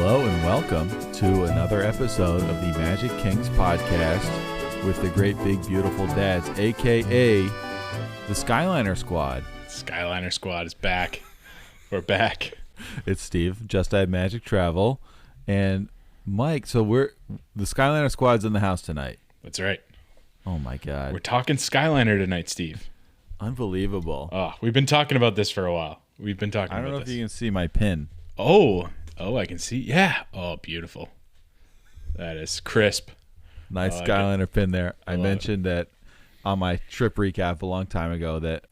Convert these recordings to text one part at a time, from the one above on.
Hello and welcome to another episode of the Magic Kings podcast with the great big beautiful dads, aka the Skyliner Squad. Skyliner Squad is back. We're back. It's Steve, Just Add Magic Travel, and Mike. So the Skyliner Squad's in the house tonight. That's right. Oh my God. We're talking Skyliner tonight, Steve. Unbelievable. Oh, we've been talking about this for a while. I don't know if you can see my pin. Oh, I can see. Yeah. Oh, beautiful. That is crisp. Nice Skyliner pin there. I mentioned that on my trip recap a long time ago that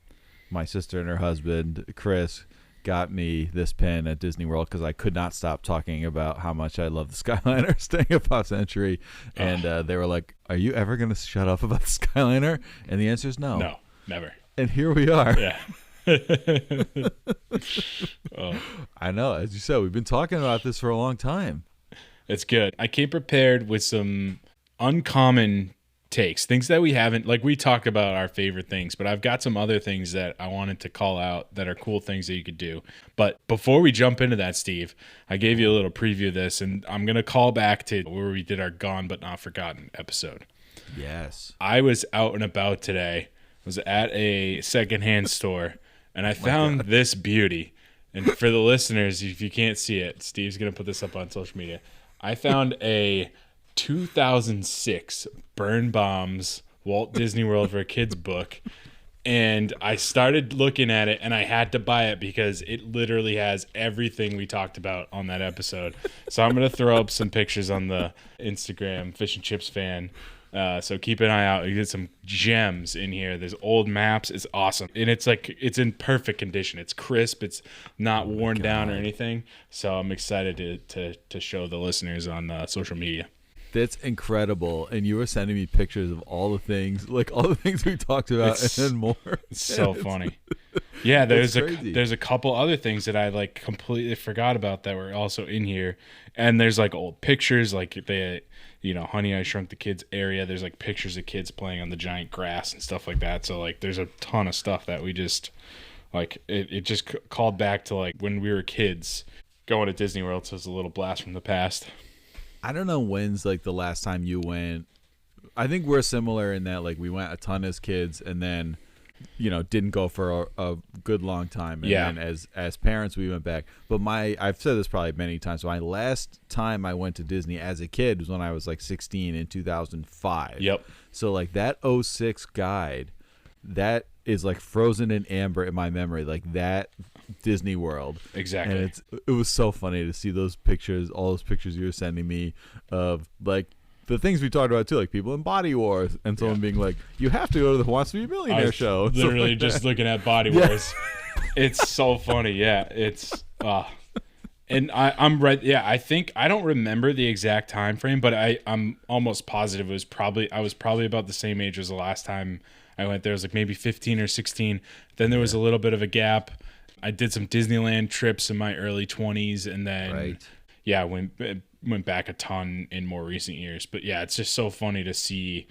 my sister and her husband, Chris, got me this pin at Disney World because I could not stop talking about how much I love the Skyliner staying at Pop Century. And they were like, are you ever going to shut up about the Skyliner? And the answer is no. No, never. And here we are. Yeah. I know. As you said, we've been talking about this for a long time. It's good. I came prepared with some uncommon takes, things that we haven't, like we talked about our favorite things, but I've got some other things that I wanted to call out that are cool things that you could do. But before we jump into that, Steve, I gave you a little preview of this, and I'm going to call back to where we did our Gone But Not Forgotten episode. Yes. I was out and about today. I was at a secondhand store, and I found this beauty. And for the listeners, if you can't see it, Steve's going to put this up on social media. I found a 2006 Burn Bombs Walt Disney World for Kids book, and I started looking at it, and I had to buy it because it literally has everything we talked about on that episode. So I'm going to throw up some pictures on the Instagram, Fish and Chips Fan. So keep an eye out. You get some gems in here. There's old maps. It's awesome. And it's in perfect condition. It's crisp. It's not worn down or anything. So I'm excited to show the listeners on social media. That's incredible. And you were sending me pictures of all the things we talked about and then more. It's so funny. Yeah, there's a couple other things that I completely forgot about that were also in here. And there's old pictures, Honey, I Shrunk the Kids area. There's pictures of kids playing on the giant grass and stuff like that. So there's a ton of stuff that we just it just called back to when we were kids going to Disney World. So it's a little blast from the past. I don't know when's the last time you went. I think we're similar in that we went a ton as kids and then didn't go for a good long time, and then as parents we went back. But I've said this probably many times. My last time I went to Disney as a kid was when I was 16 in 2005. Yep. So that 06 guide, that is frozen in amber in my memory, that Disney World. Exactly. And it was so funny to see those pictures, all those pictures you were sending me of the things we talked about too, people in Body Wars, and someone being you have to go to the Who Wants to Be a Millionaire show. Literally just looking at Body Wars. It's so funny. Yeah, it's and I'm right. Yeah, I don't remember the exact time frame, but I'm almost positive I was probably about the same age as the last time I went there. It was maybe 15 or 16. Then there was a little bit of a gap. I did some Disneyland trips in my early 20s, and then went back a ton in more recent years. But yeah, it's just so funny to see,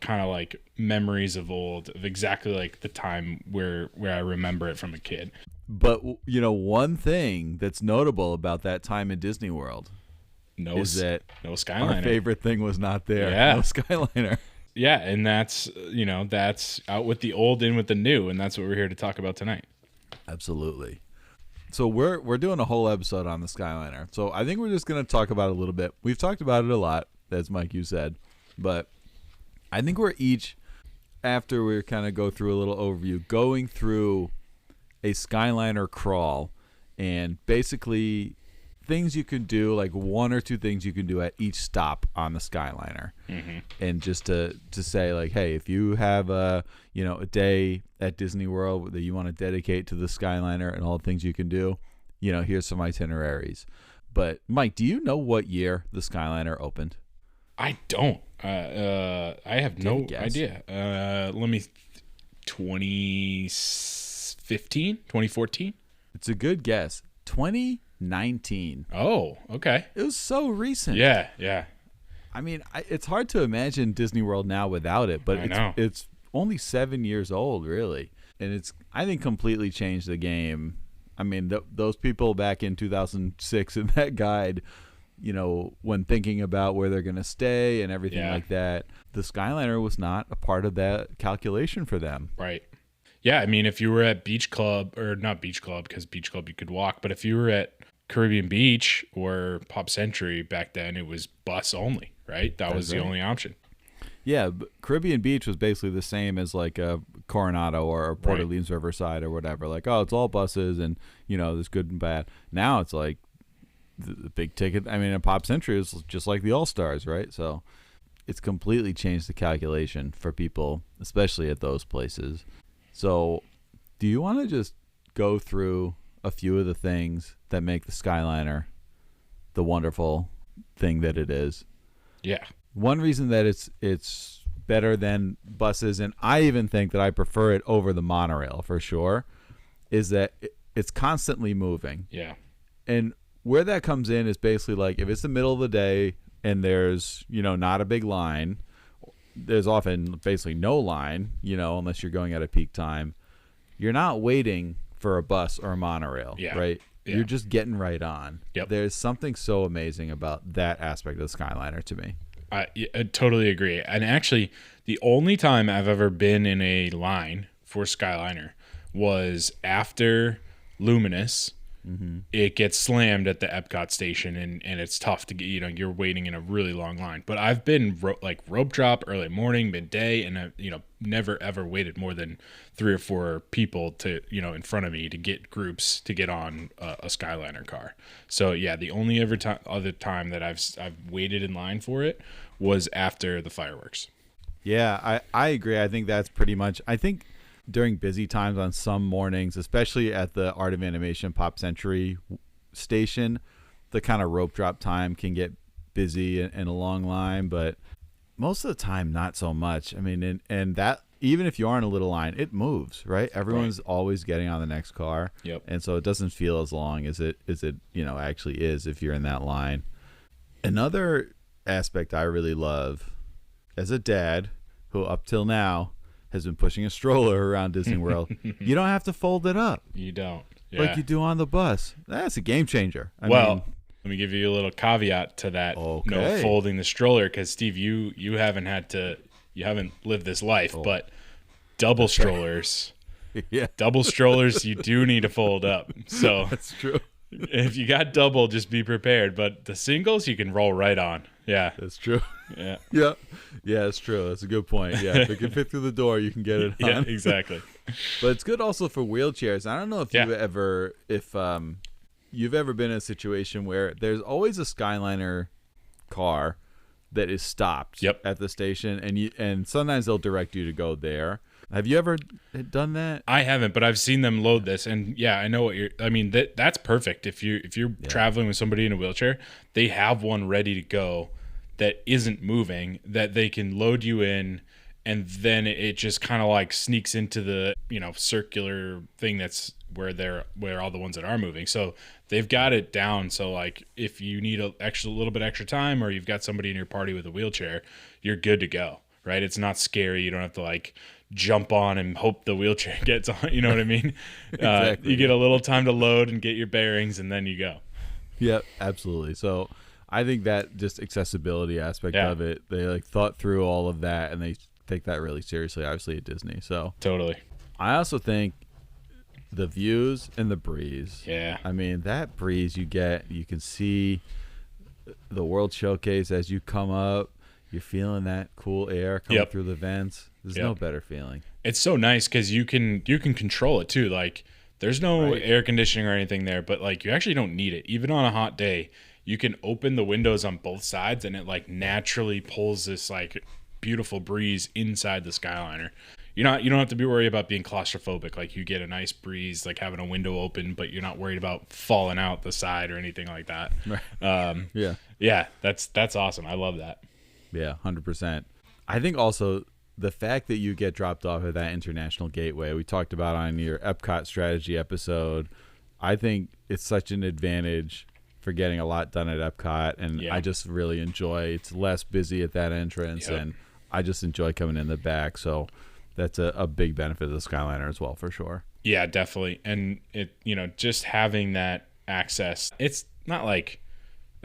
kind of memories of old, of exactly the time where I remember it from a kid. But one thing that's notable about that time in Disney World is that no Skyliner. Our favorite thing was not there. Yeah. No Skyliner. Yeah, and that's out with the old, in with the new, and that's what we're here to talk about tonight. Absolutely. So we're doing a whole episode on the Skyliner. So I think we're just going to talk about it a little bit. We've talked about it a lot, as Mike, you said. But I think we're each, after we kind of go through a little overview, going through a Skyliner crawl and basically things you can do, one or two things you can do at each stop on the Skyliner. Mm-hmm. And just to say hey, if you have a day at Disney World that you want to dedicate to the Skyliner and all the things you can do, here's some itineraries. But Mike, do you know what year the Skyliner opened? I don't. I have no idea. Let me 2015, 2014. It's a good guess. 2019. Oh, okay. It was so recent. Yeah. I mean, it's hard to imagine Disney World now without it, but it's only 7 years old, really. And it's, I think, completely changed the game. I mean, those people back in 2006 in that guide when thinking about where they're going to stay and everything Yeah. like that. The Skyliner was not a part of that calculation for them. Right. Yeah, I mean, if you were at Beach Club, or not Beach Club, because Beach Club you could walk, but if you were at Caribbean Beach or Pop Century back then, it was bus only, right? That was the only option. Yeah, but Caribbean Beach was basically the same as like a Coronado or Port Orleans Riverside or whatever. Like, oh, it's all buses and, there's good and bad. Now it's like the big ticket. I mean, a Pop Century is just like the All-Stars, right? So it's completely changed the calculation for people, especially at those places. So do you want to just go through a few of the things that make the Skyliner the wonderful thing that it is? Yeah. One reason that it's better than buses, and I even think that I prefer it over the monorail for sure, is that it's constantly moving. Yeah. And where that comes in is basically like if it's the middle of the day and there's, not a big line, there's often basically no line, unless you're going at a peak time. You're not waiting for a bus or a monorail, right? Yeah. You're just getting right on. Yep. There's something so amazing about that aspect of the Skyliner to me. I totally agree. And actually, the only time I've ever been in a line for Skyliner was after Luminous. Mm-hmm. It gets slammed at the Epcot station, and it's tough to get, you're waiting in a really long line. But I've been rope drop, early morning, midday, and never ever waited more than 3 or 4 people to, in front of me to get groups to get on a Skyliner car. So yeah, the only other time that I've waited in line for it was after the fireworks. Yeah, I agree. I think that's pretty much, I think during busy times on some mornings, especially at the Art of Animation Pop Century station, the kind of rope drop time can get busy in a long line, but most of the time, not so much. I mean, and that, even if you are in a little line, it moves, right? Everyone's always getting on the next car. Yep. And so it doesn't feel as long as it actually is if you're in that line. Another aspect I really love as a dad who up till now has been pushing a stroller around Disney World, you don't have to fold it up. You don't. Yeah. Like you do on the bus. That's a game changer. I mean, let me give you a little caveat to that. Okay. No folding the stroller, because Steve, you haven't lived this life, but double strollers. Yeah. Double strollers you do need to fold up. So that's true. If you got double, just be prepared. But the singles you can roll right on. Yeah. That's true. Yeah. Yeah. Yeah, it's true. That's a good point. Yeah. If it can fit through the door, you can get it on. Yeah, exactly. But it's good also for wheelchairs. I don't know if you've ever been in a situation where there's always a Skyliner car that is stopped at the station, and sometimes they'll direct you to go there. Have you ever done that? I haven't, but I've seen them load this, and yeah, I know what you're. I mean, that's perfect. If you're traveling with somebody in a wheelchair, they have one ready to go that isn't moving, that they can load you in, and then it just kind of like sneaks into the circular thing that's where all the ones that are moving. So they've got it down. So like if you need a little bit extra time, or you've got somebody in your party with a wheelchair, you're good to go. Right? It's not scary. You don't have to like jump on and hope the wheelchair gets on. You know what I mean? Exactly. You get a little time to load and get your bearings, and then you go. Yeah, absolutely. So I think that just accessibility aspect of it, they like thought through all of that, and they take that really seriously, obviously, at Disney. So totally. I also think the views and the breeze. Yeah. I mean, that breeze you get, you can see the World Showcase as you come up. You're feeling that cool air coming through the vents. There's no better feeling. It's so nice because you can control it too. Like there's no air conditioning or anything there, but like you actually don't need it. Even on a hot day, you can open the windows on both sides, and it like naturally pulls this like beautiful breeze inside the Skyliner. You don't have to be worried about being claustrophobic. Like you get a nice breeze, like having a window open, but you're not worried about falling out the side or anything like that. Right. Yeah, that's awesome. I love that. Yeah, 100%. I think also the fact that you get dropped off at that international gateway, we talked about on your Epcot strategy episode, I think it's such an advantage for getting a lot done at Epcot, and I just really enjoy it's less busy at that entrance, and I just enjoy coming in the back. So that's a big benefit of the Skyliner as well, for sure. Yeah, definitely. And it just having that access, it's not like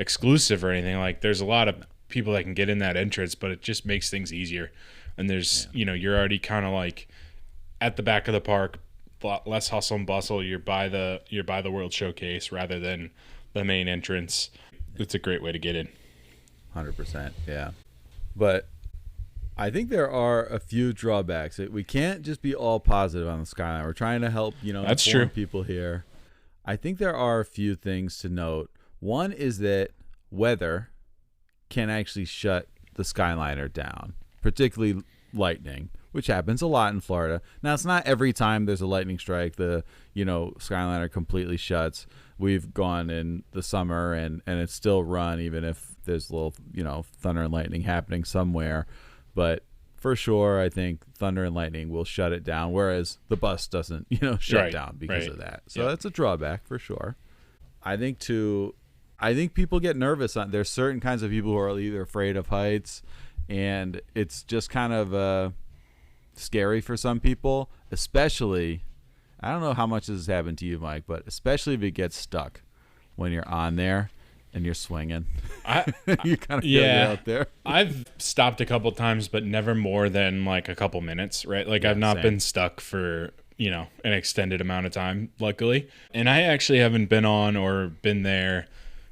exclusive or anything. Like there's a lot of people that can get in that entrance, but it just makes things easier. And there's, you're already kind of like at the back of the park, less hustle and bustle. You're by the World Showcase rather than the main entrance. It's a great way to get in. 100%. Yeah. But I think there are a few drawbacks. We can't just be all positive on the Skyliner. We're trying to help, That's inform true. people here. I think there are a few things to note. One is that weather can actually shut the Skyliner down, particularly lightning, which happens a lot in Florida. Now, it's not every time there's a lightning strike the Skyliner completely shuts. We've gone in the summer and it's still run even if there's a little thunder and lightning happening somewhere. But for sure, I think thunder and lightning will shut it down, whereas the bus doesn't shut down because of that. So that's a drawback for sure. I think people get nervous. There's certain kinds of people who are either afraid of heights, and it's just kind of scary for some people, especially. I don't know how much this has happened to you, Mike, but especially if it gets stuck when you're on there and you're swinging. You kind of get out there. I've stopped a couple times, but never more than like a couple minutes, right? Like I've not been stuck for, an extended amount of time, luckily. And I actually haven't been on or been there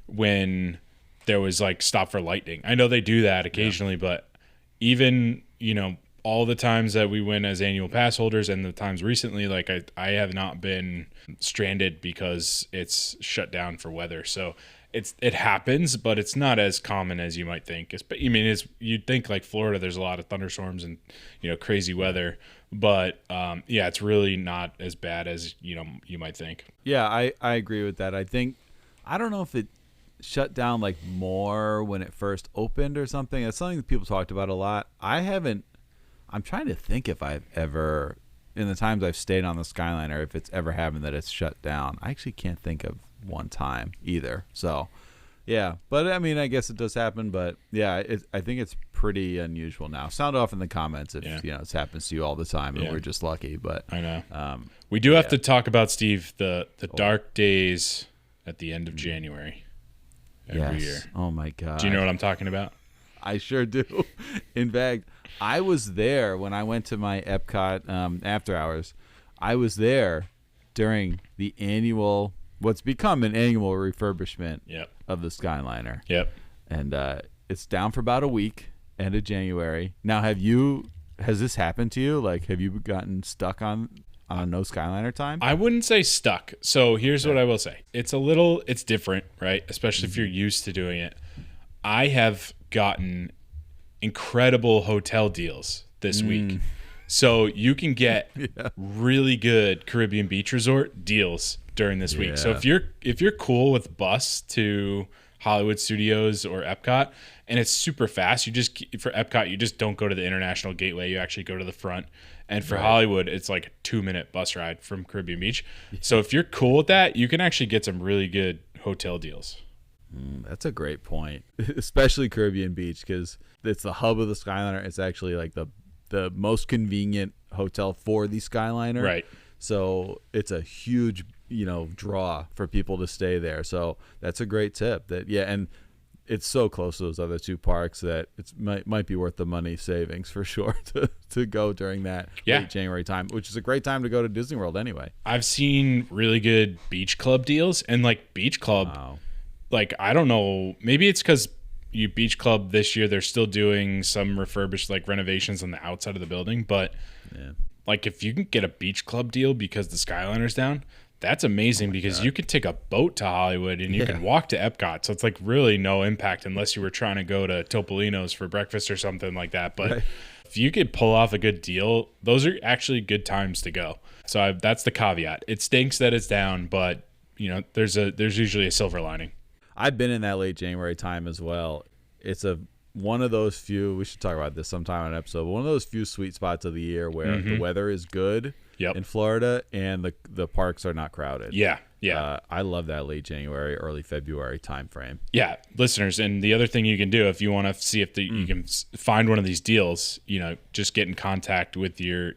when there was like stop for lightning. I know they do that occasionally, but even, all the times that we went as annual pass holders and the times recently, like I have not been stranded because it's shut down for weather. So it happens, but it's not as common as you might think. You'd think like Florida, there's a lot of thunderstorms and, crazy weather, but it's really not as bad as, you might think. Yeah, I agree with that. I don't know if it shut down like more when it first opened or something. That's something that people talked about a lot. I'm trying to think if I've ever, in the times I've stayed on the Skyliner, if it's ever happened that it's shut down. I actually can't think of one time either. So, yeah. But, I guess it does happen. But, yeah, I think it's pretty unusual now. Sound off in the comments if, it happens to you all the time and we're just lucky. But I know. We do have to talk about, Steve, the dark days at the end of January every year. Oh, my God. Do you know what I'm talking about? I sure do. In fact, I was there when I went to my Epcot after hours. I was there during the what's become an annual refurbishment of the Skyliner. Yep. And it's down for about a week, end of January. Now, has this happened to you? Like, have you gotten stuck on no Skyliner time? I wouldn't say stuck. So here's what I will say. It's different, right? Especially if you're used to doing it. I have gotten incredible hotel deals this week. So you can get really good Caribbean beach resort deals during this week. So if you're cool with bus to Hollywood Studios or Epcot and it's super fast, for Epcot you just don't go to the International Gateway, you actually go to the front. And for Hollywood, it's like a 2-minute bus ride from Caribbean Beach. So if you're cool with that, you can actually get some really good hotel deals. That's a great point, especially Caribbean Beach, because it's the hub of the Skyliner. It's actually like the most convenient hotel for the Skyliner. Right. So it's a huge, draw for people to stay there. So that's a great tip. And it's so close to those other two parks that it might be worth the money savings for sure to go during that late January time, which is a great time to go to Disney World anyway. I've seen really good beach club deals, and like beach club. Wow. Like, I don't know, maybe it's because Beach Club this year, they're still doing some refurbished, like, renovations on the outside of the building. But, like, if you can get a Beach Club deal because the Skyliner's down, that's amazing because you can take a boat to Hollywood and you can walk to Epcot. So it's, like, really no impact unless you were trying to go to Topolino's for breakfast or something like that. But if you could pull off a good deal, those are actually good times to go. So that's the caveat. It stinks that it's down, but, there's usually a silver lining. I've been in that late January time as well. It's one of those few, we should talk about this sometime on an episode, but one of those few sweet spots of the year where the weather is good Yep. in Florida, and the parks are not crowded. Yeah. I love that late January, early February time frame. Yeah, listeners, and the other thing you can do if you want to see if you can find one of these deals, just get in contact with the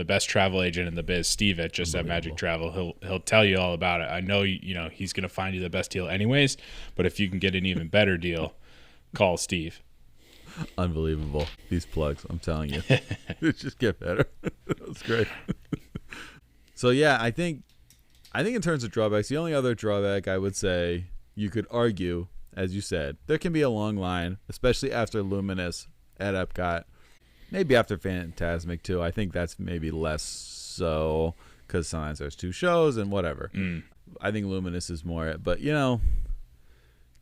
best travel agent in the biz, Steve at Just That Magic Travel. He'll tell you all about it. I know he's going to find you the best deal anyways, but if you can get an even better deal, call Steve. Unbelievable, these plugs! I'm telling you, it just get better. That's great. So yeah, I think in terms of drawbacks, the only other drawback I would say you could argue, as you said, there can be a long line, especially after Luminous at Epcot. Maybe after Fantasmic too. I think that's maybe less so because sometimes there's 2 shows and whatever. I think Luminous is more, but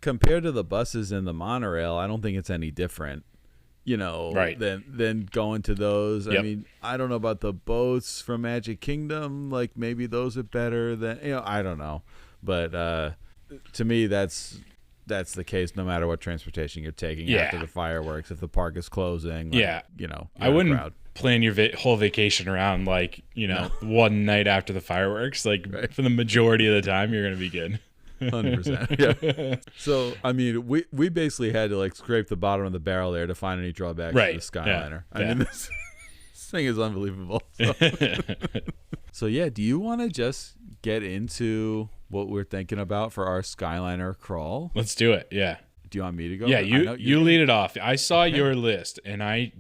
compared to the buses and the monorail, I don't think it's any different. Right. Than going to those. Yep. I mean, I don't know about the boats from Magic Kingdom. Like maybe those are better than I don't know, but to me that's the case. No matter what transportation you're taking after the fireworks, if the park is closing, I wouldn't plan your whole vacation around one night after the fireworks. Like for the majority of the time, you're gonna be good. 100%. Yeah. So I mean, we basically had to scrape the bottom of the barrel there to find any drawbacks to the Skyliner. Yeah. I mean, this thing is unbelievable. So yeah, do you want to just get into what we're thinking about for our Skyliner crawl? Let's do it. Yeah. Do you want me to go? Yeah, you lead it off. I saw your list, and I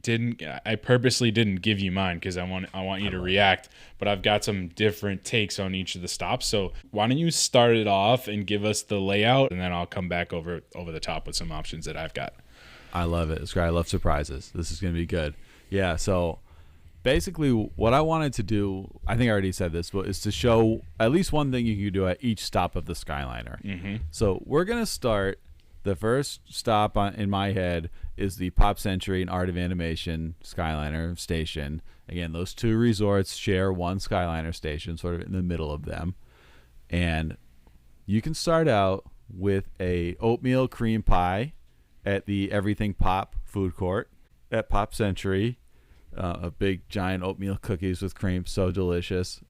purposely didn't give you mine because I want you to react. But I've got some different takes on each of the stops. So why don't you start it off and give us the layout, and then I'll come back over the top with some options that I've got. I love it. It's great. I love surprises. This is going to be good. Yeah. So basically, what I wanted to do, I think I already said this, but is to show at least one thing you can do at each stop of the Skyliner. Mm-hmm. So we're going to start. The first stop in my head is the Pop Century and Art of Animation Skyliner station. Again, those 2 resorts share one Skyliner station, sort of in the middle of them. And you can start out with a oatmeal cream pie at the Everything Pop food court at Pop Century. A big giant oatmeal cookies with cream, so delicious.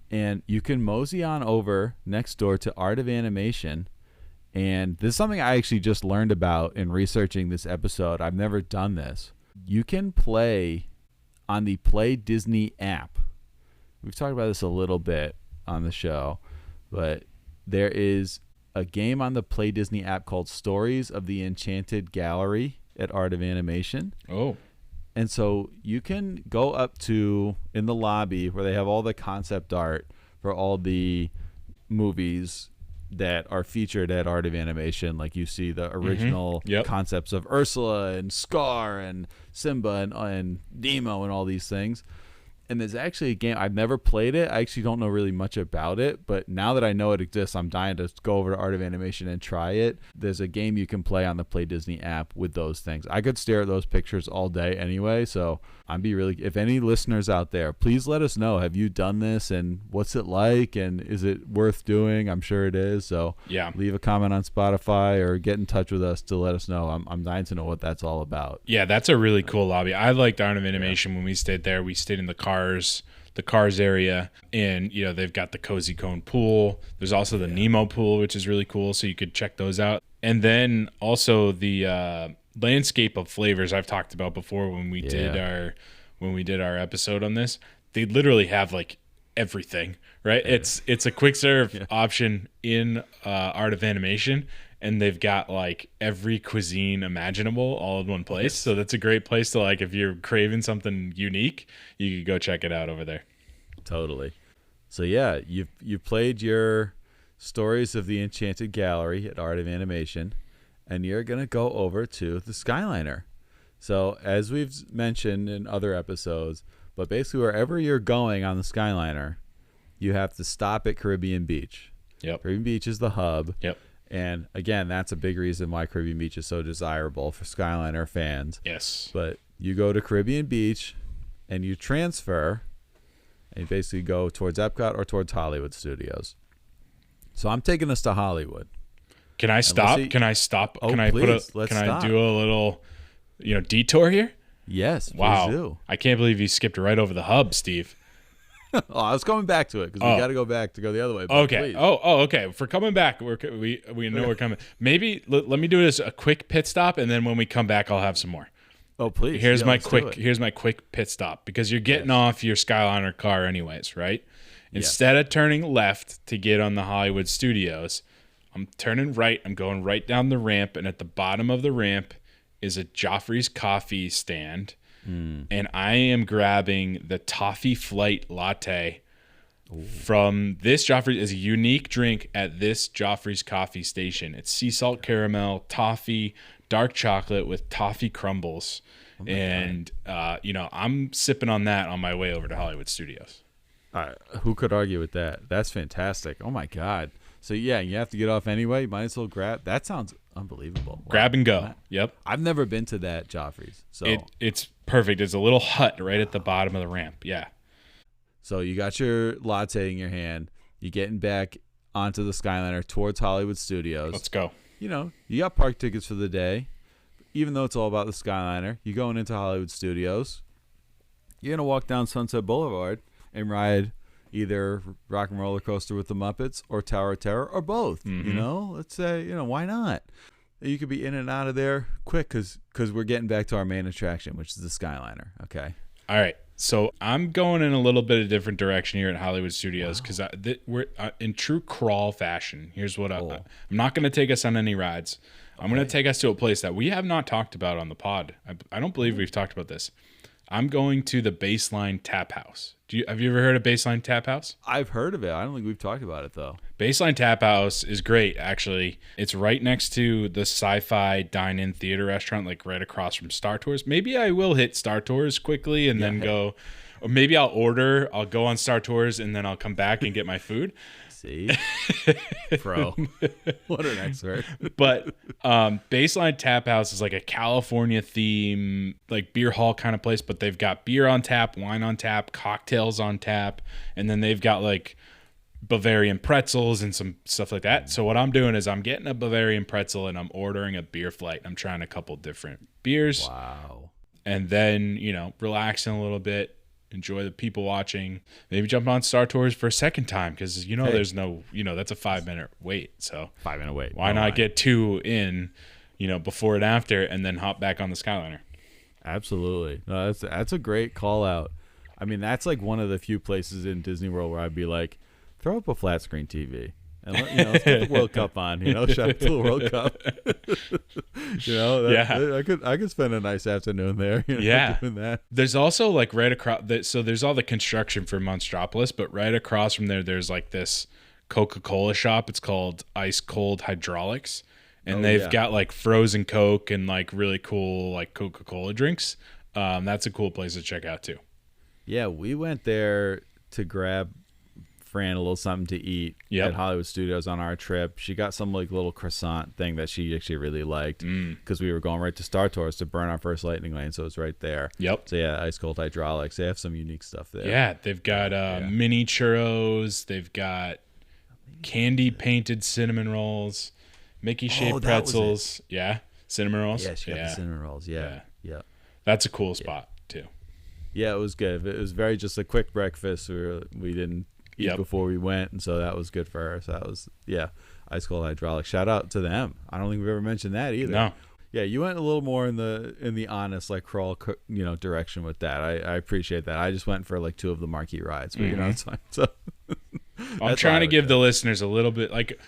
And you can mosey on over next door to Art of Animation. And this is something I actually just learned about in researching this episode. I've never done this. You can play on the Play Disney app. We've talked about this a little bit on the show, but there is a game on the Play Disney app called Stories of the Enchanted Gallery at Art of Animation. Oh. And so you can go up to, in the lobby where they have all the concept art for all the movies that are featured at Art of Animation. Like you see the original concepts of Ursula and Scar and Simba and Nemo and all these things. And there's actually a game. I've never played it. I actually don't know really much about it. But now that I know it exists, I'm dying to go over to Art of Animation and try it. There's a game you can play on the Play Disney app with those things. I could stare at those pictures all day anyway. So if any listeners out there, please let us know. Have you done this and what's it like? And is it worth doing? I'm sure it is. So leave a comment on Spotify or get in touch with us to let us know. I'm dying to know what that's all about. Yeah, that's a really cool lobby. I liked Art of Animation when we stayed there. We stayed in the cars area, and they've got the Cozy Cone pool. There's also the Nemo pool, which is really cool, so you could check those out. And then also the landscape of flavors I've talked about before when we did our episode on this. They literally have everything, right? It's a quick serve option in Art of Animation, and they've got every cuisine imaginable all in one place. So that's a great place to if you're craving something unique, you could go check it out over there. Totally. So yeah, you've played your Stories of the Enchanted Gallery at Art of Animation, and you're gonna go over to the Skyliner. So as we've mentioned in other episodes, but basically wherever you're going on the Skyliner, you have to stop at Caribbean Beach. Yep. Caribbean Beach is the hub. Yep. And again, that's a big reason why Caribbean Beach is so desirable for Skyliner fans. Yes. But you go to Caribbean Beach and you transfer and you basically go towards Epcot or towards Hollywood Studios. So I'm taking us to Hollywood. Can I stop? Can I stop? Oh, can I please, I do a little detour here? Yes, wow. Please do. I can't believe you skipped right over the hub, Steve. Oh, I was coming back to it because we got to go back to go the other way. Okay. Please. Okay. If we're coming back, we know we're coming. Maybe let me do this a quick pit stop, and then when we come back, I'll have some more. Oh, please. Here's my quick pit stop because you're getting off your Skyliner car anyways, right? Instead of turning left to get on the Hollywood Studios, I'm turning right. I'm going right down the ramp, and at the bottom of the ramp is a Joffrey's coffee stand, and I am grabbing the Toffee Flight Latte from this Joffrey. Is a unique drink at this Joffrey's coffee station. It's sea salt caramel, toffee, dark chocolate with toffee crumbles, and I'm sipping on that on my way over to Hollywood Studios. Who could argue with that? That's fantastic. Oh my God. So yeah, you have to get off anyway. Might as well grab. That sounds unbelievable. Wow. Grab and go. Yep. I've never been to that Joffrey's. So it's perfect. It's a little hut right at the bottom of the ramp. Yeah. So you got your latte in your hand. You're getting back onto the Skyliner towards Hollywood Studios. Let's go. You got park tickets for the day. Even though it's all about the Skyliner, you're going into Hollywood Studios. You're going to walk down Sunset Boulevard and ride either Rock and Roller Coaster with the Muppets or Tower of Terror or both. Let's say, why not? You could be in and out of there quick because we're getting back to our main attraction, which is the Skyliner. Okay. All right. So I'm going in a little bit of different direction here at Hollywood Studios because we're in true crawl fashion. Here's what I'm not going to take us on any rides. I'm going to take us to a place that we have not talked about on the pod. I don't believe we've talked about this. I'm going to the Baseline Tap House. Have you ever heard of Baseline Tap House? I've heard of it. I don't think we've talked about it, though. Baseline Tap House is great, actually. It's right next to the Sci-Fi Dine-In Theater Restaurant, like right across from Star Tours. Maybe I will hit Star Tours quickly and then go, or maybe I'll go on Star Tours and then I'll come back and get my food. See? Pro. What an expert. But Baseline Tap House is like a California theme, like beer hall kind of place, but they've got beer on tap, wine on tap, cocktails on tap, and then they've got like Bavarian pretzels and some stuff like that. So what I'm doing is I'm getting a Bavarian pretzel and I'm ordering a beer flight. I'm trying a couple different beers. Wow. And then, relaxing a little bit. Enjoy the people watching. Maybe jump on Star Tours for a second time because there's no that's a 5-minute wait. So 5-minute wait. Why not get 2 in, before and after, and then hop back on the Skyliner? Absolutely. No, that's a great call out. I mean, that's like one of the few places in Disney World where I'd be like, throw up a flat screen TV. And let's get the World Cup on. Shout out to the World Cup. I could spend a nice afternoon there. Doing that. There's also like right across. So there's all the construction for Monstropolis, but right across from there's like this Coca-Cola shop. It's called Ice Cold Hydraulics, and they've got like frozen Coke and like really cool like Coca-Cola drinks. That's a cool place to check out too. Yeah, we went there to grab Fran a little something to eat at Hollywood Studios on our trip. She got some like little croissant thing that she actually really liked because we were going right to Star Tours to burn our first lightning lane, so it's right there. Yep. So yeah, Ice Cold Hydraulics. They have some unique stuff there. Yeah, they've got mini churros. They've got candy painted cinnamon rolls, Mickey shaped pretzels. Yeah, cinnamon rolls. Yeah, she got the cinnamon rolls. Yeah. That's a cool spot too. Yeah, it was good. It was very just a quick breakfast. We didn't eat before we went, and so that was good for her. So that was Ice Cold Hydraulics. Shout out to them. I don't think we've ever mentioned that either. No. Yeah, you went a little more in the honest like crawl direction with that. I appreciate that. I just went for like 2 of the marquee rides, but it's fine. So I'm trying to give the listeners a little bit like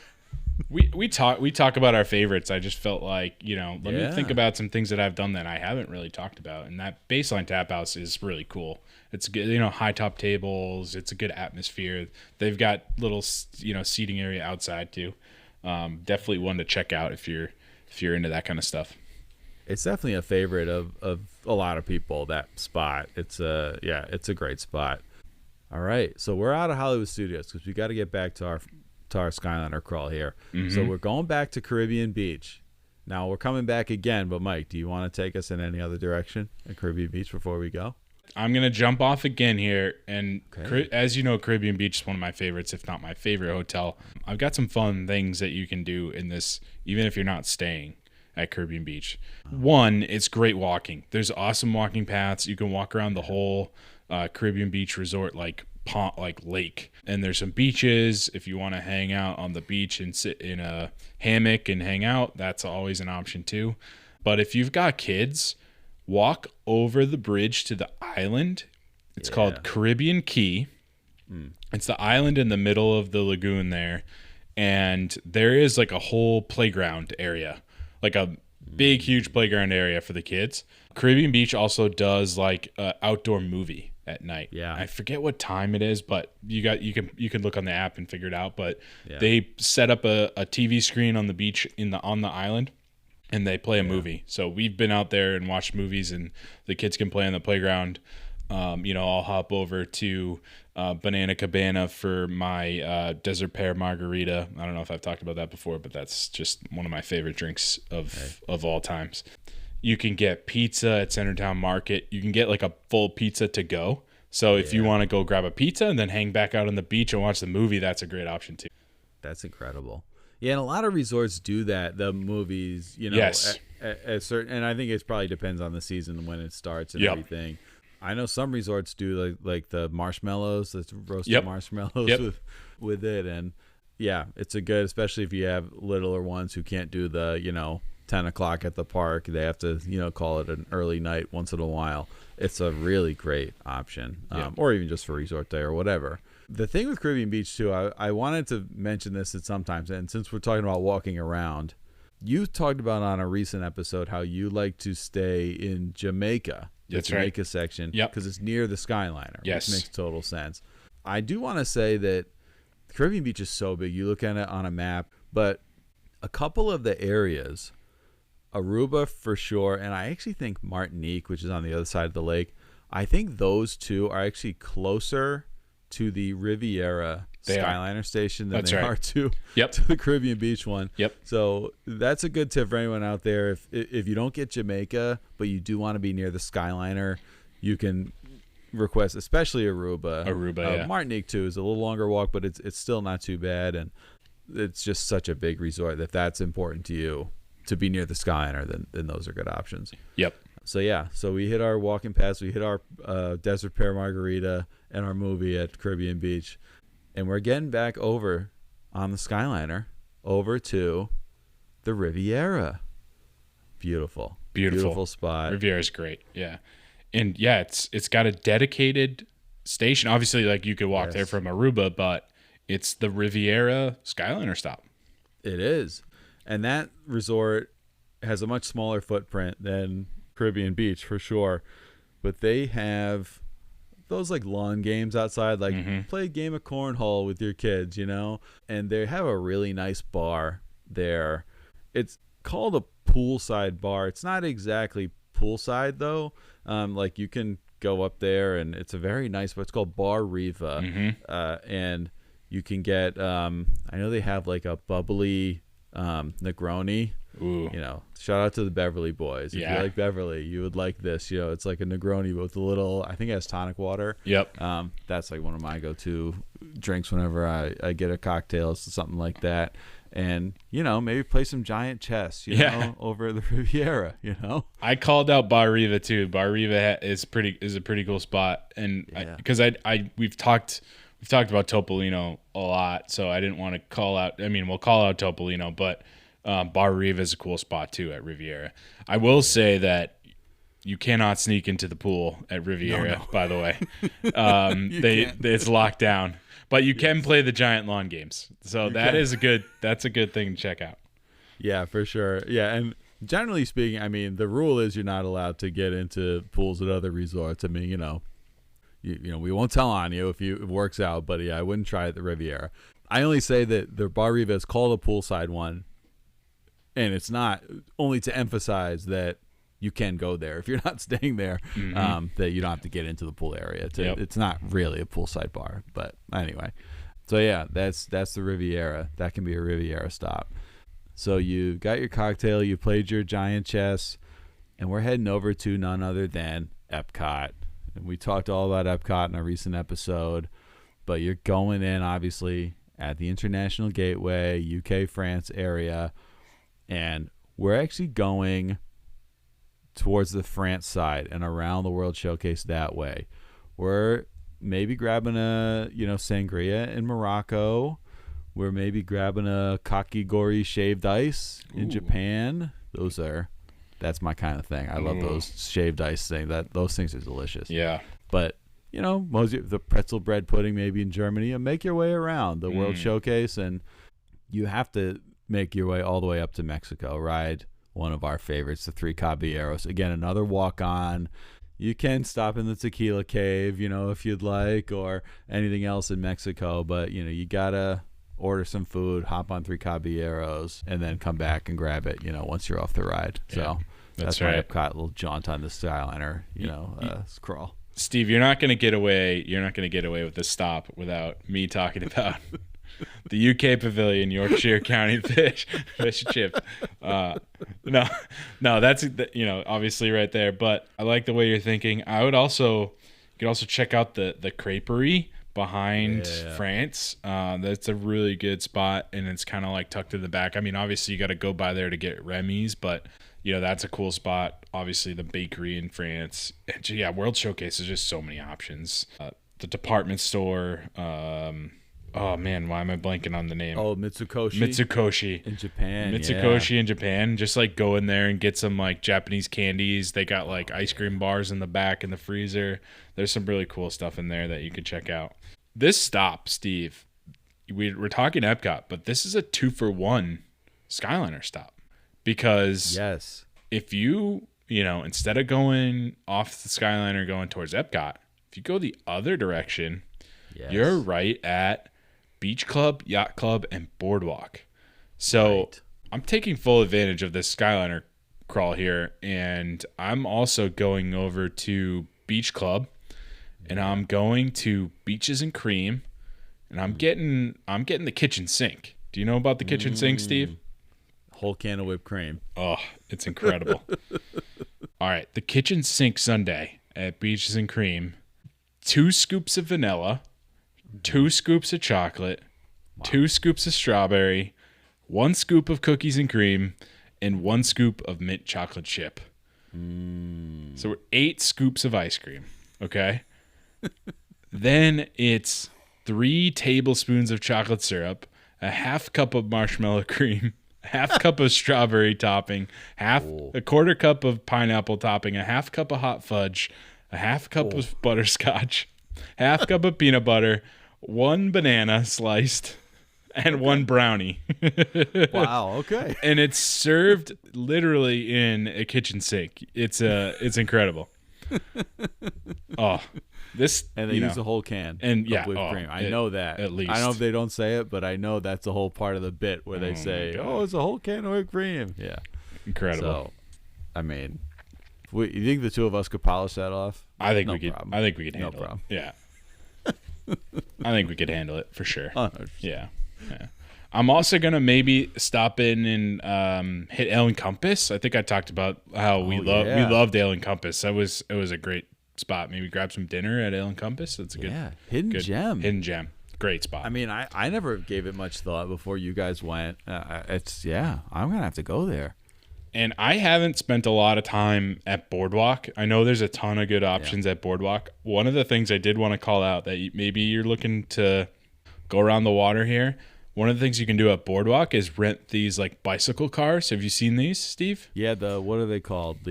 we talk about our favorites. I just felt like let me think about some things that I've done that I haven't really talked about, and that Baseline Tap House is really cool. It's good, high top tables. It's a good atmosphere. They've got little seating area outside too. Definitely one to check out if you're into that kind of stuff. It's definitely a favorite of a lot of people. That spot. It's a great spot. All right, so we're out of Hollywood Studios because we got to get back to our Skyliner crawl here. So we're going back to Caribbean Beach. Now we're coming back again, but Mike, do you want to take us in any other direction at Caribbean Beach before we go? I'm going to jump off again here. And as you know, Caribbean Beach is one of my favorites, if not my favorite hotel. I've got some fun things that you can do in this, even if you're not staying at Caribbean Beach. One, it's great walking. There's awesome walking paths. You can walk around the whole Caribbean Beach resort like pond, like lake, and there's some beaches. If you want to hang out on the beach and sit in a hammock and hang out, that's always an option too. But if you've got kids, walk over the bridge to the island. It's called Caribbean Key. It's the island in the middle of the lagoon there, and there is like a whole playground area, like a big huge playground area for the kids. Caribbean Beach also does like an outdoor movie at night. Yeah, I forget what time it is, but you can look on the app and figure it out. But they set up a TV screen on the beach on the island, and they play a movie. So we've been out there and watched movies, and the kids can play on the playground. I'll hop over to Banana Cabana for my desert pear margarita. I don't know if I've talked about that before, but that's just one of my favorite drinks of all times. You can get pizza at Centertown Market. You can get like a full pizza to go. So if you want to go grab a pizza and then hang back out on the beach and watch the movie, that's a great option too. That's incredible. Yeah, and a lot of resorts do that. The movies, yes, at certain, and I think it probably depends on the season when it starts and everything. I know some resorts do like the marshmallows, the roasted marshmallows with it, and it's a good, especially if you have littler ones who can't do the 10 o'clock at the park. They have to call it an early night once in a while. It's a really great option, or even just for resort day or whatever. The thing with Caribbean Beach too, I wanted to mention this at sometimes, and since we're talking about walking around, you talked about on a recent episode how you like to stay in Jamaica. That's Jamaica right. section, because it's near the Skyliner, yes, which makes total sense. I do want to say that Caribbean Beach is so big. You look at it on a map, but a couple of the areas, Aruba for sure, and I actually think Martinique, which is on the other side of the lake, I think those two are actually closer to the Riviera Skyliner station than they are to the Caribbean Beach one. So that's a good tip for anyone out there. If you don't get Jamaica, but you do want to be near the Skyliner, you can request, especially Aruba. Martinique too is a little longer walk, but it's still not too bad, and it's just such a big resort that that's important to you to be near the Skyliner. Then those are good options. So we hit our walking pass, we hit our desert pear margarita and our movie at Caribbean Beach, and we're getting back over on the Skyliner over to the Riviera. Beautiful spot. Riviera's great. And it's got a dedicated station. Obviously, like you could walk there from Aruba, but it's the Riviera Skyliner stop. It is, and that resort has a much smaller footprint than Caribbean Beach for sure, but they have those like lawn games outside, like play a game of cornhole with your kids, and they have a really nice bar there. It's called a poolside bar. It's not exactly poolside though. Like you can go up there and it's a very nice, but it's called Bar Riva. And you can get, I know they have like a bubbly Negroni. Ooh. Shout out to the Beverly boys. If you like Beverly, you would like this. It's like a Negroni with a little, I think it has tonic water. That's like one of my go-to drinks whenever I get a cocktail. It's something like that. And, maybe play some giant chess, over the Riviera, I called out Bar Riva too. Bar Riva is a pretty cool spot. And because we've talked about Topolino a lot, so I didn't want to call out, we'll call out Topolino, but Bar Riva is a cool spot too at Riviera. I will say that you cannot sneak into the pool at Riviera, by the way. It's locked down, but you can play the giant lawn games. So that's a good thing to check out. Yeah, for sure. Yeah, and generally speaking, the rule is you're not allowed to get into pools at other resorts. We won't tell on you if it works out, but I wouldn't try at the Riviera. I only say that the Bar Riva is called a poolside one, and it's not, only to emphasize that you can go there if you're not staying there, that you don't have to get into the pool area. It's not really a poolside bar, but anyway. So that's the Riviera. That can be a Riviera stop. So you got your cocktail, you played your giant chess, and we're heading over to none other than Epcot. And we talked all about Epcot in a recent episode, but you're going in obviously at the International Gateway, UK, France area. And we're actually going towards the France side and around the World Showcase that way. We're maybe grabbing a sangria in Morocco. We're maybe grabbing a kakigori shaved ice in Japan. That's my kind of thing. I love those shaved ice things. Those things are delicious. Yeah. But the pretzel bread pudding maybe in Germany, and make your way around the World Showcase, and you have to make your way all the way up to Mexico. Ride one of our favorites, the Three Caballeros. Again, another walk-on. You can stop in the Tequila Cave, if you'd like, or anything else in Mexico. But you gotta order some food, hop on Three Caballeros, and then come back and grab it. Once you're off the ride. So that's right. My Epcot little jaunt on the Skyliner. Crawl. Steve, you're not gonna get away. You're not gonna get away with this stop without me talking about the UK Pavilion, Yorkshire County fish and chips. No, that's obviously right there. But I like the way you're thinking. You could also check out the creperie behind France. That's a really good spot, and it's kind of like tucked in the back. I mean, obviously you got to go by there to get Remy's, but that's a cool spot. Obviously the bakery in France. And World Showcase is just so many options. The department store. Oh man, why am I blanking on the name? Oh, Mitsukoshi in Japan. In Japan. Just like go in there and get some like Japanese candies. They got like ice cream bars in the back in the freezer. There's some really cool stuff in there that you could check out. This stop, Steve, we're talking Epcot, but this is a 2-for-1 Skyliner stop. Because if you, instead of going off the Skyliner going towards Epcot, if you go the other direction, you're right at Beach Club, Yacht Club, and Boardwalk. So I'm taking full advantage of this Skyliner crawl here, and I'm also going over to Beach Club, and I'm going to Beaches and Cream, and I'm getting the kitchen sink. Do you know about the kitchen sink, Steve? Whole can of whipped cream. Oh, it's incredible. All right, the kitchen sink sundae at Beaches and Cream, 2 scoops of vanilla, 2 scoops of chocolate, 2 scoops of strawberry, 1 scoop of cookies and cream, and 1 scoop of mint chocolate chip. So we're 8 scoops of ice cream. Okay. Then it's 3 tablespoons of chocolate syrup, a half cup of marshmallow cream, a half cup of strawberry topping, a quarter cup of pineapple topping, a half cup of hot fudge, a half cup of butterscotch, half cup of peanut butter, 1 banana sliced, and 1 brownie. Wow, okay. And it's served literally in a kitchen sink. It's incredible. And they use a whole can of whipped cream. I know that. At least. I don't know if they don't say it, but I know that's a whole part of the bit where they say, it's a whole can of whipped cream. Yeah. Incredible. So, I mean, you think the two of us could polish that off? I think we could. I think we could handle problem. it. Yeah. I think we could handle it for sure. 100%. Yeah. I'm also gonna maybe stop in and hit Ale and Compass. I think I talked about how we loved Ale and Compass. It was a great spot. Maybe grab some dinner at Ale and Compass. That's a good hidden gem. Great spot. I mean, I never gave it much thought before you guys went. I'm gonna have to go there. And I haven't spent a lot of time at Boardwalk. I know there's a ton of good options at Boardwalk. One of the things I did want to call out that maybe you're looking to go around the water here. One of the things you can do at Boardwalk is rent these like bicycle cars. Have you seen these, Steve? Yeah, what are they called?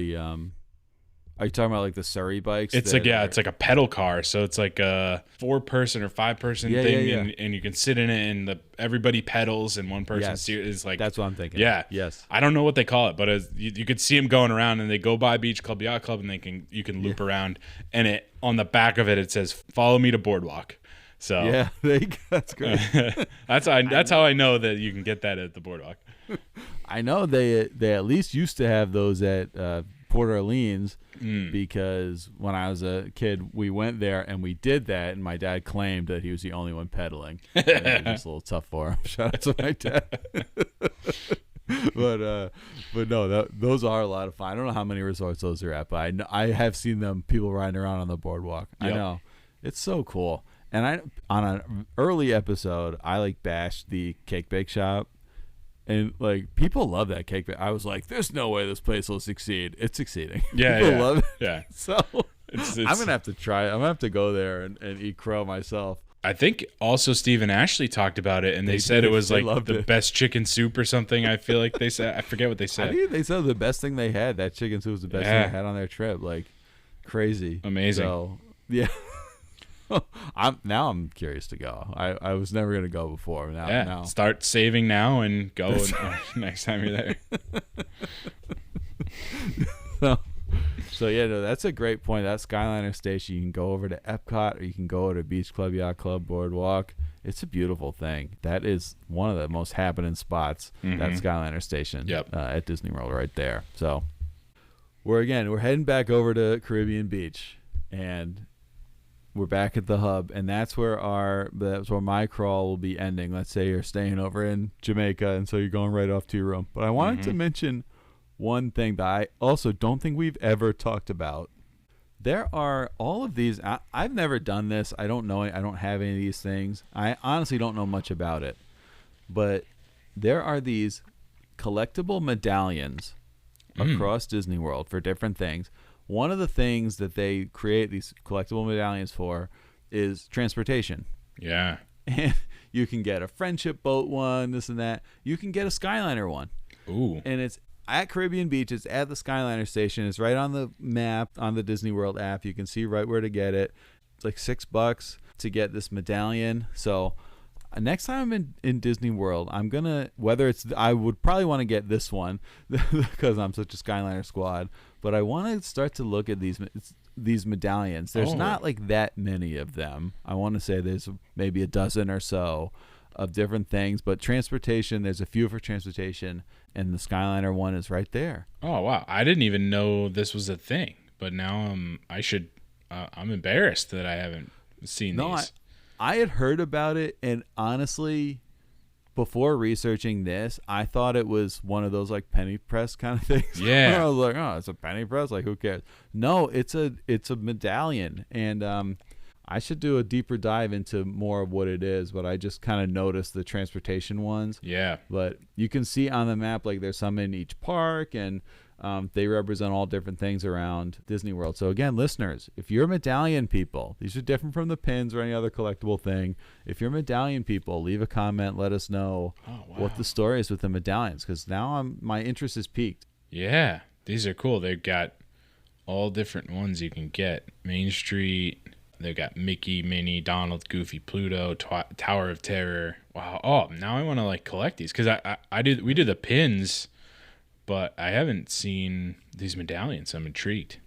Are you talking about like the Surrey bikes? It's like a pedal car. So it's like a 4-person or 5-person thing, and you can sit in it, and everybody pedals, and one person is like. That's what I'm thinking. Yeah. Yes. I don't know what they call it, but you could see them going around, and they go by Beach Club, Yacht Club, and you can loop around, and on the back of it says "Follow me to Boardwalk." So that's great. that's how I know that you can get that at the Boardwalk. I know they at least used to have those at Port Orleans because when I was a kid, we went there and we did that, and my dad claimed that he was the only one pedaling. It was just a little tough for him. Shout out to my dad. But no, those are a lot of fun. I don't know how many resorts those are at, but I have seen them, people riding around on the boardwalk. Yep. I know. It's so cool. And on an early episode, I bashed the cake bake shop. And people love that cake bake. I was like, there's no way this place will succeed. It's succeeding. Yeah, people love it. Yeah. So I'm gonna have to try it. I'm gonna have to go there and eat crow myself. I think also Steve and Ashley talked about it, and they said it was They like loved the it. best chicken soup or something. I feel like they said. I forget what they I said. think they said the best thing they had. That chicken soup was the best thing they had on their trip. Like crazy, Amazing. So yeah, I'm curious to go. I was never gonna go before. Now Start saving now and go next time you're there. So yeah, no, that's a great point. That Skyliner station, you can go over to Epcot or you can go to Beach Club, Yacht Club, Boardwalk. It's a beautiful thing. That is one of the most happening spots. That Skyliner station at Disney World, right there. So we're heading back over to Caribbean Beach, and we're back at the hub, and that's where my crawl will be ending. Let's say you're staying over in Jamaica, and so you're going right off to your room. But I wanted to mention one thing that I also don't think we've ever talked about. There are all of these. I've never done this. I don't know. I don't have any of these things. I honestly don't know much about it. But there are these collectible medallions across Disney World for different things. One of the things that they create these collectible medallions for is transportation. Yeah. And you can get a friendship boat one, this and that. You can get a Skyliner one. Ooh. And it's at Caribbean Beach. It's at the Skyliner station. It's right on the map on the Disney World app. You can see right where to get it. It's like $6 to get this medallion. So next time I'm in Disney World, I'm gonna I would probably want to get this one because I'm such a Skyliner Squad. But I want to start to look at these medallions. There's not like that many of them. I want to say there's maybe a dozen or so of different things, but transportation, there's a few for transportation, and the Skyliner one is right there. Oh wow, I didn't even know this was a thing, but now I'm embarrassed that I haven't seen these. I had heard about it, and honestly, before researching this, I thought it was one of those like penny press kind of things. Yeah. I was like, oh, it's a penny press, like who cares? No, it's a medallion, and I should do a deeper dive into more of what it is, but I just kind of noticed the transportation ones. Yeah. But you can see on the map, like there's some in each park, and they represent all different things around Disney World. So again, listeners, if you're medallion people, these are different from the pins or any other collectible thing. If you're medallion people, leave a comment. Let us know what the story is with the medallions, because now my interest is piqued. Yeah, these are cool. They've got all different ones you can get. Main Street. They've got Mickey, Minnie, Donald, Goofy, Pluto, Tower of Terror. Wow. Oh, now I want to like collect these because we do the pins, but I haven't seen these medallions. I'm intrigued.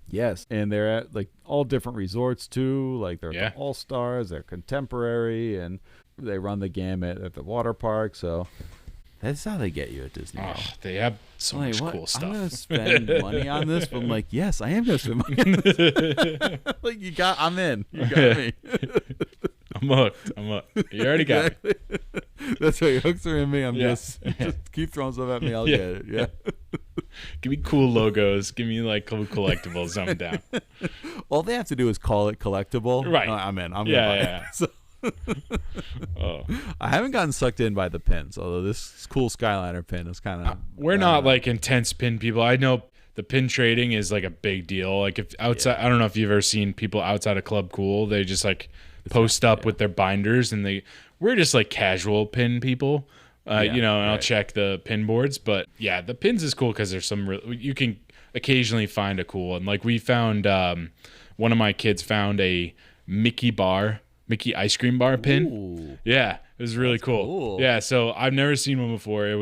Yes, and they're at like all different resorts too. Like they're the All Stars, they're contemporary, and they run the gamut at the water park. So that's how they get you at Disney World. They have so much cool stuff. I'm gonna spend money on this, but I'm like, yes, I am gonna spend money on this. Like I'm in. You got me. I'm hooked. You already got me. That's right. Your hooks are in me. I'm just keep throwing stuff at me. I'll get it. Yeah. Give me cool logos. Give me like cool collectibles. I'm down. All they have to do is call it collectible. Right. I'm in. I'm gonna buy it. So, I haven't gotten sucked in by the pins, although this cool Skyliner pin is kind of. We're not like intense pin people. I know the pin trading is like a big deal. Like if outside, I don't know if you've ever seen people outside of Club Cool. They just like post up with their binders, and we're just like casual pin people, and I'll check the pin boards. But yeah, the pins is cool because there's you can occasionally find a cool one. Like we found, one of my kids found a Mickey ice cream bar pin. Ooh, yeah, it was really cool. Yeah, so I've never seen one before. It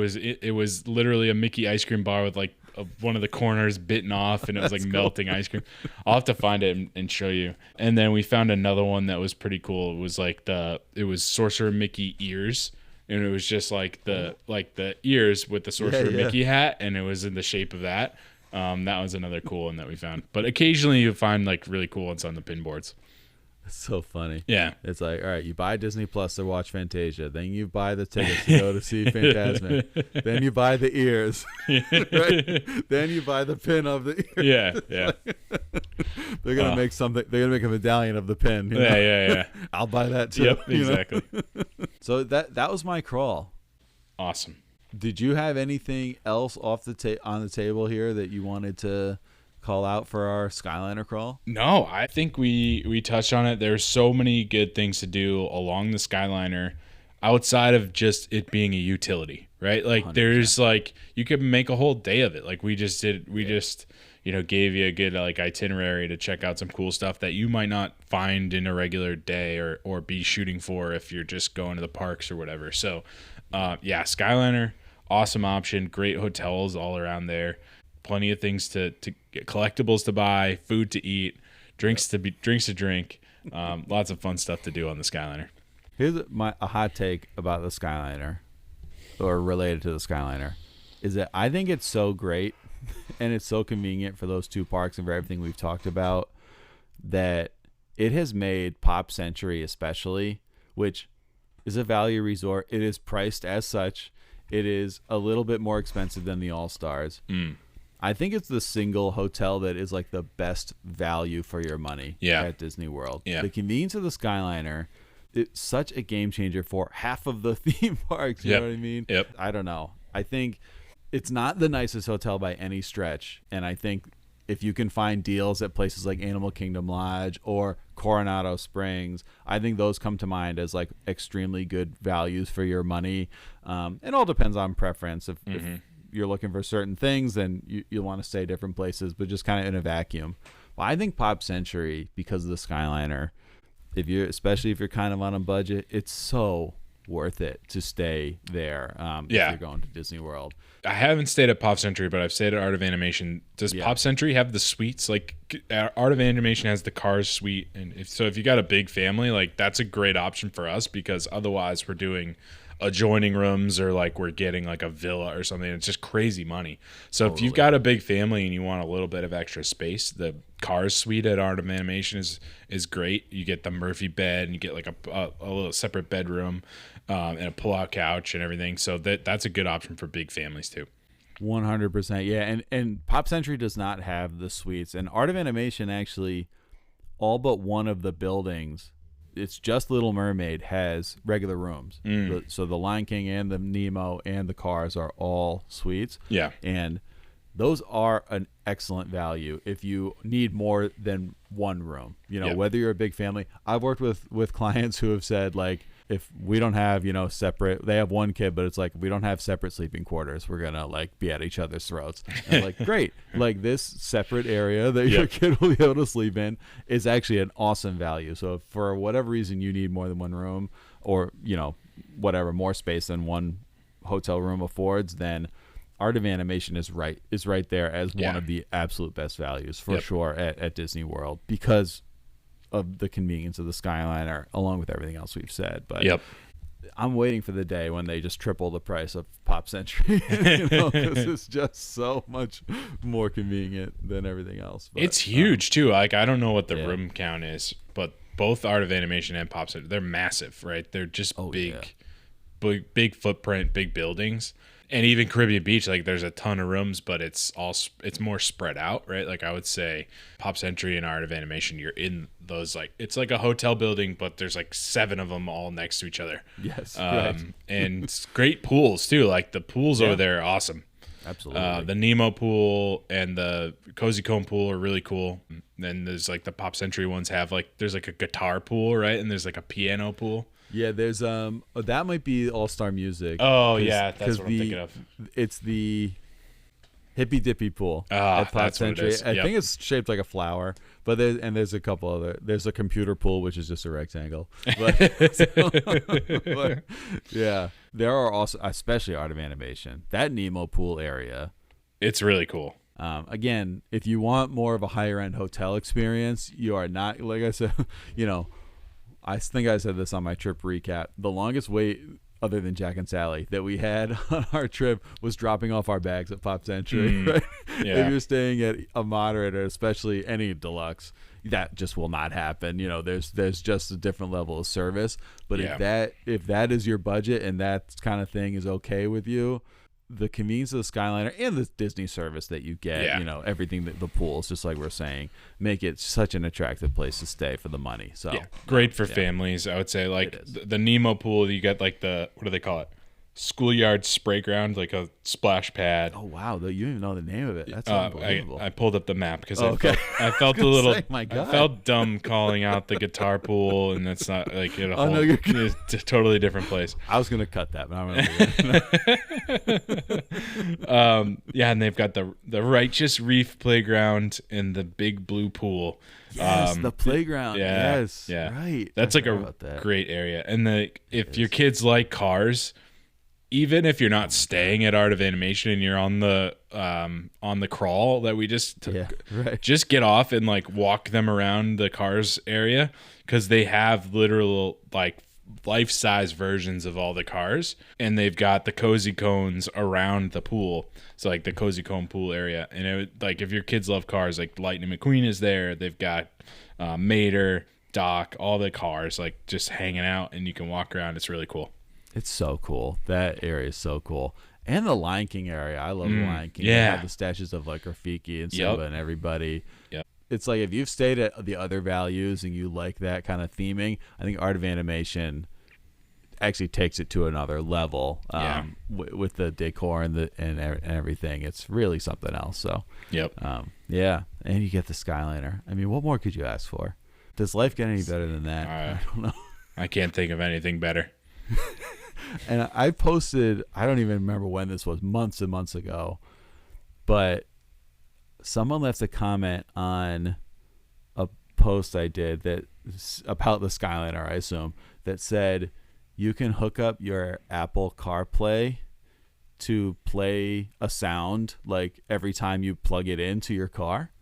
was literally a Mickey ice cream bar with like one of the corners bitten off, and it was like melting ice cream. I'll have to find it and show you. And then we found another one that was pretty cool. It was like it was Sorcerer Mickey ears, and it was just like the ears with the Sorcerer Mickey hat, and it was in the shape of that. That was another cool one that we found. But occasionally you find like really cool ones on the pin boards. It's so funny. Yeah. It's like, all right, you buy Disney Plus to watch Fantasia. Then you buy the tickets to go to see Fantasmic. Then you buy the ears. Right? Then you buy the pin of the ears. Yeah. They're going to make something. They're going to make a medallion of the pin. Yeah. I'll buy that too. Yep, exactly. So that was my crawl. Awesome. Did you have anything else on the table here that you wanted to call out for our Skyliner crawl? No, I think we touched on it. There's so many good things to do along the Skyliner outside of just it being a utility, right? Like 100%. there's like you could make a whole day of it. Like we just did we just gave you a good like itinerary to check out some cool stuff that you might not find in a regular day or be shooting for if you're just going to the parks or whatever. So yeah, Skyliner, awesome option, great hotels all around there. Plenty of things to get, collectibles to buy, food to eat, drinks to drink. Lots of fun stuff to do on the Skyliner. Here's a hot take about the Skyliner, or related to the Skyliner, is that I think it's so great and it's so convenient for those two parks and for everything we've talked about that it has made Pop Century especially, which is a value resort. It is priced as such. It is a little bit more expensive than the All-Stars. I think it's the single hotel that is like the best value for your money at Disney World. Yeah. The convenience of the Skyliner, it's such a game changer for half of the theme parks. You know what I mean? Yep. I don't know. I think it's not the nicest hotel by any stretch. And I think if you can find deals at places like Animal Kingdom Lodge or Coronado Springs, I think those come to mind as like extremely good values for your money. It all depends on preference. If you're looking for certain things, then you'll want to stay different places, but just kind of in a vacuum. Well, I think Pop Century, because of the Skyliner, especially if you're kind of on a budget, it's so worth it to stay there if you're going to Disney World. I haven't stayed at Pop Century, but I've stayed at Art of Animation. Does Pop Century have the suites? Like Art of Animation has the Cars suite, and if you got a big family, like that's a great option for us, because otherwise we're doing adjoining rooms or like we're getting like a villa or something. It's just crazy money. So if you've got a big family and you want a little bit of extra space, the Cars suite at Art of Animation is great. You get the Murphy bed and you get like a little separate bedroom and a pull-out couch and everything. So that's a good option for big families too. 100%. Yeah. And Pop Century does not have the suites, and Art of Animation actually, all but one of the buildings, it's just Little Mermaid, has regular rooms. So the Lion King and the Nemo and the Cars are all suites. Yeah. And those are an excellent value if you need more than one room. Whether you're a big family. I've worked with clients who have said, like, if we don't have, separate, they have one kid, but it's like, we don't have separate sleeping quarters, we're going to like be at each other's throats. And I'm like, great. Like this separate area that your kid will be able to sleep in is actually an awesome value. So if for whatever reason you need more than one room, or, whatever, more space than one hotel room affords, then Art of Animation is right there as one of the absolute best values for sure at Disney World, because of the convenience of the Skyliner, along with everything else we've said. But I'm waiting for the day when they just triple the price of Pop Century, because it's just so much more convenient than everything else. But, it's huge too. Like, I don't know what the room count is, but both Art of Animation and Pop Century, they're massive, right? They're just big footprint, big buildings. And even Caribbean Beach, like there's a ton of rooms, but it's more spread out, right? Like I would say Pop Century and Art of Animation, you're in those, like, it's like a hotel building, but there's like 7 of them all next to each other. Yes. Right. And it's great pools too. Like the pools over there are awesome. Absolutely. The Nemo pool and the Cozy Cone pool are really cool. Then there's like the Pop Century ones have like, there's like a guitar pool, right? And there's like a piano pool. Yeah, there's that might be All-Star Music. Oh yeah, that's what I'm thinking of. It's the Hippy Dippy pool at Pop Century. I think it's shaped like a flower, but there's a couple other. There's a computer pool, which is just a rectangle. But yeah, there are also, especially Art of Animation, that Nemo pool area. It's really cool. Again, if you want more of a higher end hotel experience, you are not, like I said, I think I said this on my trip recap. The longest wait, other than Jack and Sally, that we had on our trip was dropping off our bags at Pop Century. Right? Yeah. If you're staying at a moderate, or especially any deluxe, that just will not happen. There's just a different level of service. But if that is your budget and that kind of thing is okay with you, the convenience of the Skyliner and the Disney service that you get, everything, the pools, just like we're saying, make it such an attractive place to stay for the money. So great for families, I would say. Like the Nemo pool, you get like what do they call it? schoolyard spray ground, like a splash pad. Oh wow, though you don't even know the name of it. That's unbelievable. I pulled up the map because okay. I felt a little. Say, my God. I felt dumb calling out the guitar pool, and that's not like in a whole. No, it's a totally different place. I was gonna cut that, but I'm gonna. Yeah, and they've got the Righteous Reef playground and the big blue pool. Yes, the playground. Yeah, Yes, yeah, right. That's like a great area. And if your kids like cars, even if you're not staying at Art of Animation and you're on the crawl that we just took, just get off and like walk them around the cars area, because they have literal like life-size versions of all the cars, and they've got the cozy cones around the pool. So like the cozy cone pool area, and like if your kids love cars, like Lightning McQueen is there. They've got Mater, Doc, all the cars like just hanging out, and you can walk around. It's really cool. It's so cool. That area is so cool. And the Lion King area. I love the Lion King. Yeah. They have the statues of like Rafiki and Simba and everybody. Yep. It's like if you've stayed at the other values and you like that kind of theming, I think Art of Animation actually takes it to another level with the decor and everything. It's really something else. So yeah. And you get the Skyliner. I mean, what more could you ask for? Does life get any better than that? I don't know. I can't think of anything better. And I posted, I don't even remember when this was, months and months ago, but someone left a comment on a post I did that about the Skyliner, I assume, that said you can hook up your Apple CarPlay to play a sound like every time you plug it into your car,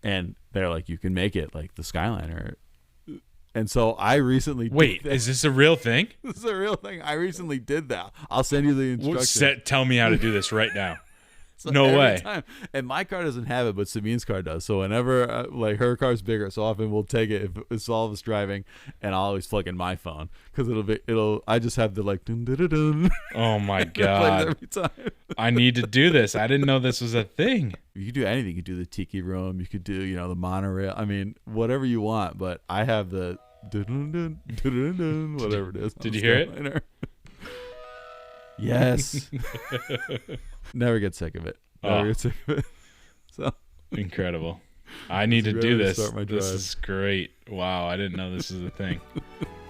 and they're like, you can make it like the Skyliner. And so I recently did that. Is this a real thing? This is a real thing. I recently did that. I'll send you the instructions. Tell me how to do this right now. So no way. Time, and my car doesn't have it, but Sabine's car does. So whenever like her car's bigger, so often we'll take it if it's all of us driving, and I'll always plug in my phone because I just have the like dun, dun, dun, dun. Oh my God. Every time. I need to do this. I didn't know this was a thing. You could do anything. You could do the tiki room. You could do the monorail. I mean, whatever you want. But I have the dun, dun, dun, dun, dun, whatever it is. Did you hear it? Yes. Never get sick of it. Get sick of it. So incredible. I need to do this. This is great. Wow, I didn't know this was a thing.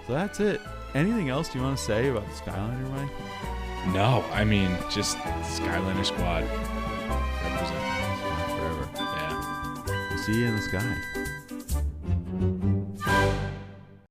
So that's it. Anything else you want to say about the Skyliner, Mike? No, I mean just Skyliner Squad. Represent forever. Yeah. We'll see you in the sky.